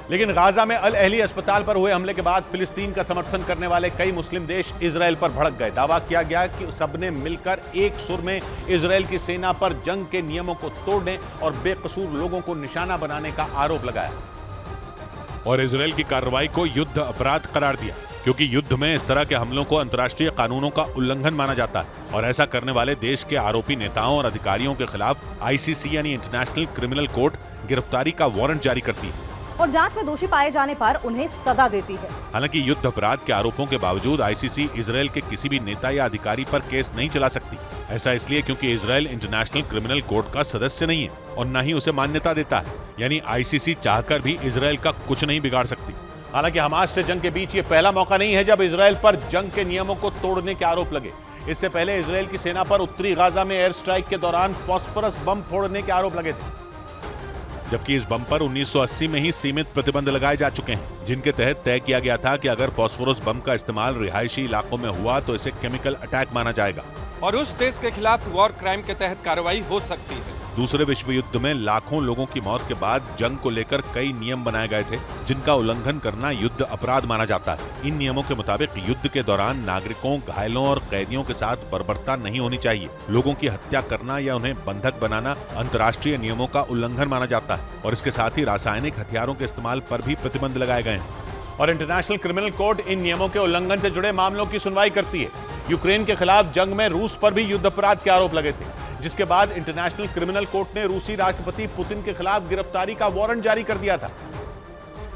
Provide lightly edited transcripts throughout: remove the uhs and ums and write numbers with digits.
लेकिन गाजा में अल अहली अस्पताल पर हुए हमले के बाद फिलिस्तीन का समर्थन करने वाले कई मुस्लिम देश इजरायल पर भड़क गए। दावा किया गया कि सबने मिलकर एक सुर में इजरायल की सेना पर जंग के नियमों को तोड़ने और बेकसूर लोगों को निशाना बनाने का आरोप लगाया और इजरायल की कार्रवाई को युद्ध अपराध करार दिया, क्योंकि युद्ध में इस तरह के हमलों को अंतर्राष्ट्रीय कानूनों का उल्लंघन माना जाता है और ऐसा करने वाले देश के आरोपी नेताओं और अधिकारियों के खिलाफ आईसीसी यानी इंटरनेशनल क्रिमिनल कोर्ट गिरफ्तारी का वारंट जारी करती है और जांच में दोषी पाए जाने पर उन्हें सजा देती है। हालांकि युद्ध अपराध के आरोपों के बावजूद आईसीसी इजरायल के किसी भी नेता या अधिकारी पर केस नहीं चला सकती। ऐसा इसलिए क्योंकि इजरायल इंटरनेशनल क्रिमिनल कोर्ट का सदस्य नहीं है और न ही उसे मान्यता देता है, यानी आईसीसी चाहकर भी इजरायल का कुछ नहीं बिगाड़ सकती। हालांकि हमास से जंग के बीच ये पहला मौका नहीं है जब इजरायल पर जंग के नियमों को तोड़ने के आरोप लगे। इससे पहले इजरायल की सेना पर उत्तरी गाजा में एयर स्ट्राइक के दौरान फास्फोरस बम फोड़ने के आरोप लगे थे, जबकि इस बम पर 1980 में ही सीमित प्रतिबंध लगाए जा चुके हैं, जिनके तहत तय किया गया था कि अगर फास्फोरस बम का इस्तेमाल रिहायशी इलाकों में हुआ तो इसे केमिकल अटैक माना जाएगा और उस देश के खिलाफ वॉर क्राइम के तहत कार्रवाई हो सकती है। दूसरे विश्व युद्ध में लाखों लोगों की मौत के बाद जंग को लेकर कई नियम बनाए गए थे, जिनका उल्लंघन करना युद्ध अपराध माना जाता है। इन नियमों के मुताबिक युद्ध के दौरान नागरिकों, घायलों और कैदियों के साथ बर्बरता नहीं होनी चाहिए। लोगों की हत्या करना या उन्हें बंधक बनाना अंतर्राष्ट्रीय नियमों का उल्लंघन माना जाता है और इसके साथ ही रासायनिक हथियारों के इस्तेमाल पर भी प्रतिबंध लगाए गए हैं। और इंटरनेशनल क्रिमिनल कोर्ट इन नियमों के उल्लंघन से जुड़े मामलों की सुनवाई करती है। यूक्रेन के खिलाफ जंग में रूस पर भी युद्ध अपराध के आरोप लगे थे, जिसके बाद इंटरनेशनल क्रिमिनल कोर्ट ने रूसी राष्ट्रपति पुतिन के खिलाफ गिरफ्तारी का वारंट जारी कर दिया था।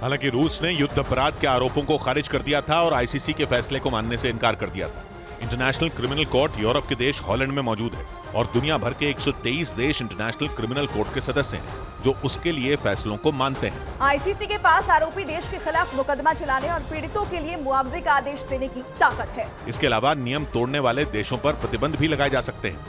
हालांकि रूस ने युद्ध अपराध के आरोपों को खारिज कर दिया था और आईसीसी के फैसले को मानने से इनकार कर दिया था। इंटरनेशनल क्रिमिनल कोर्ट यूरोप के देश हॉलैंड में मौजूद है और दुनिया भर के 123 देश इंटरनेशनल क्रिमिनल कोर्ट के सदस्य हैं, जो उसके लिए फैसलों को मानते हैं। आईसीसी के पास आरोपी देश के खिलाफ मुकदमा चलाने और पीड़ितों के लिए मुआवजे का आदेश देने की ताकत है। इसके अलावा नियम तोड़ने वाले देशों पर प्रतिबंध भी लगाए जा सकते हैं।